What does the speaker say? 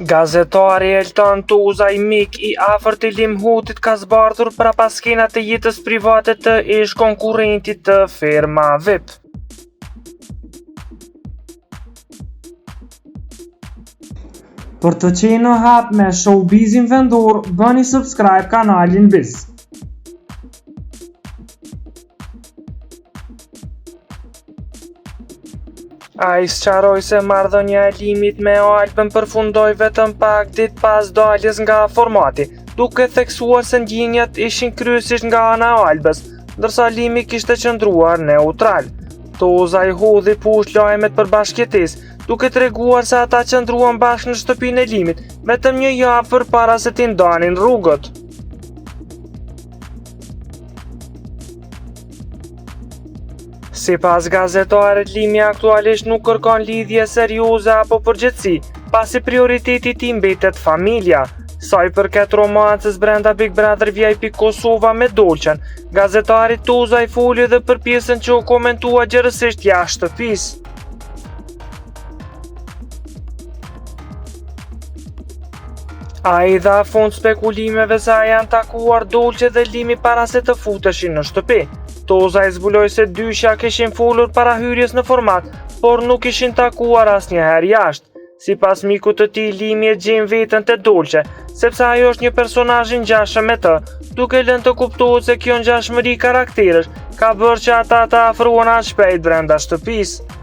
Gazetari Elton Tuza, i mik i afërt i Lim Hutit, ka zbardhur prapaskenat e jetës private të ish konkurrentit të firma VIP. Për të qenë në hap me showbizin vendor, bëni subscribe kanalin Biz. Ai sqaroi se marrëdhënia e Limit me Albën përfundoi vetëm pak ditë pas daljes nga formati, duke theksuar se ndjenjat ishin kryesisht nga ana e Albës, ndërsa Limi kishte qëndruar neutral. Tuza i hodhi poshtë lajmet për bashkëjetesë, duke treguar se ata qëndruan bashkë në shtëpinë e Limit vetëm një javë përpara se t'i ndanin rrugët. Sipas gazetarit, Limi aktualisht nuk kërkon lidhje serioze apo përgjithësi, pasi prioriteti i tij mbetet familja. Sa i përket romancës brenda Big Brother VIP Kosova me Dolçen, gazetari Tuza i foli edhe për pjesën që u komentua gjerësisht jashtë shtëpisë. Ai dha fund spekulimeve se janë takuar Dolçe dhe Limi para se të futeshin në shtëpi. Tuza i zbuloi se dyshja kishin folur para hyrjes në format, por nuk ishin takuar asnjëherë jashtë. Sipas mikut të tij, Limi e gjen veten te Dolçe, sepse ajo është një personazh i ngjashëm me të, duke lënë të kuptohet se kjo ngjashmëri karakterësh ka bërë që ata të afrohen aq shpejt brenda shtëpisë.